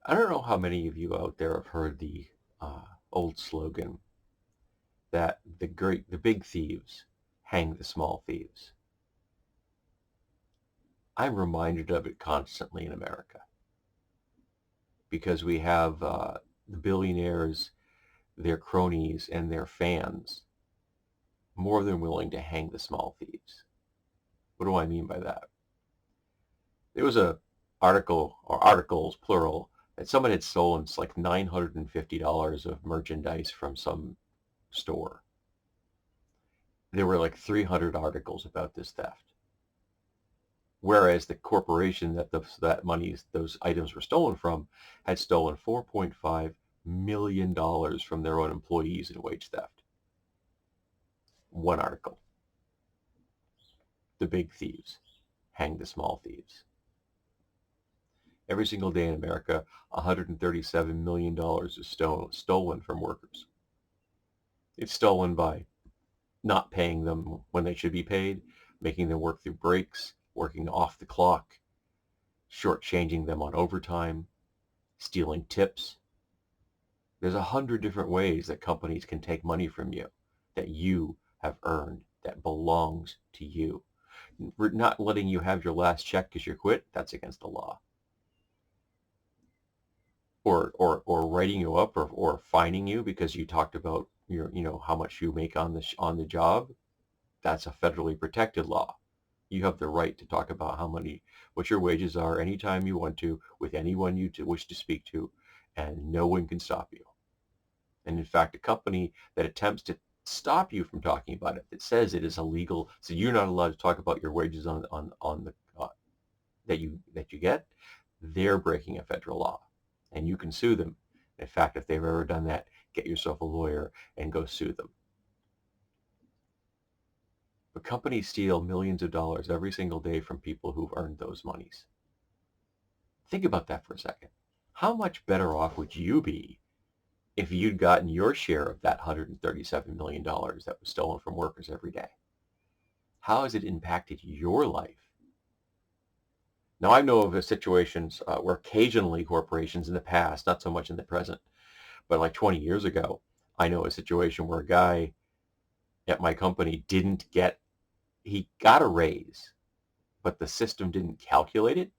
I don't know how many of you out there have heard the old slogan that the big thieves hang the small thieves. I'm reminded of it constantly in America because we have the billionaires, their cronies, and their fans more than willing to hang the small thieves. What do I mean by that? There was a article or articles plural that someone had stolen like $950 of merchandise from some store. There were like 300 articles about this theft. Whereas the corporation that those items were stolen from had stolen $4.5 million from their own employees in wage theft. One article. The big thieves hang the small thieves. Every single day in America, $137 million is stolen from workers. It's stolen by not paying them when they should be paid, making them work through breaks, working off the clock, shortchanging them on overtime, stealing tips. There's 100 different ways that companies can take money from you that you have earned, that belongs to you. Not letting you have your last check because you quit, that's against the law. Or writing you up or fining you because you talked about how much you make on the job, that's a federally protected law. You have the right to talk about what your wages are anytime you want to with anyone you wish to speak to, and no one can stop you. And in fact, a company that attempts to stop you from talking about it, that says it is illegal, so you're not allowed to talk about your wages on the that you get, they're breaking a federal law, and you can sue them. In fact, if they've ever done that, get yourself a lawyer and go sue them. But companies steal millions of dollars every single day from people who've earned those monies. Think about that for a second. How much better off would you be if you'd gotten your share of that $137 million that was stolen from workers every day? How has it impacted your life? Now, I know of situations where occasionally corporations in the past, not so much in the present, but like 20 years ago, I know a situation where a guy at my company he got a raise, but the system didn't calculate it,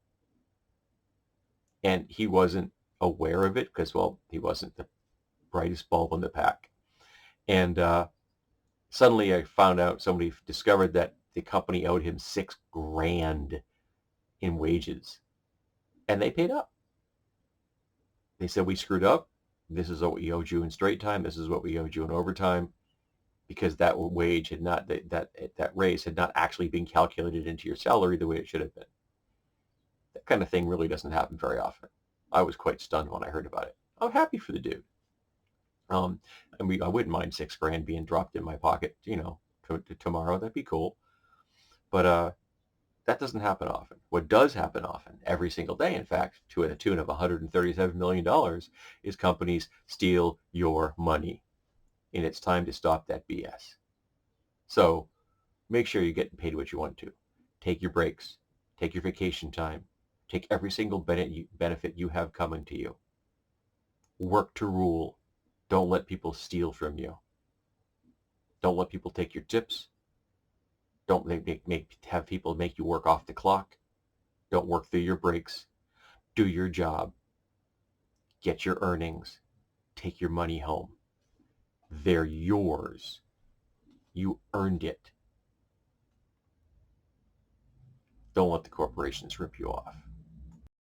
and he wasn't aware of it because, well, he wasn't the brightest bulb in the pack. And suddenly somebody discovered that the company owed him $6,000 in wages, and they paid up. They said, we screwed up. This is what we owed you in straight time. This is what we owed you in overtime, because that wage had not, that raise had not actually been calculated into your salary the way it should have been. That kind of thing really doesn't happen very often. I was quite stunned when I heard about it. I'm happy for the dude. I wouldn't mind $6,000 being dropped in my pocket, tomorrow. That'd be cool. But that doesn't happen often. What does happen often, every single day, in fact, to the tune of $137 million, is companies steal your money. And it's time to stop that BS. So make sure you're getting paid what you want to. Take your breaks. Take your vacation time. Take every single benefit you have coming to you. Work to rule. Don't let people steal from you. Don't let people take your tips. Don't have people make you work off the clock. Don't work through your breaks. Do your job. Get your earnings. Take your money home. They're yours. You earned it. Don't let the corporations rip you off.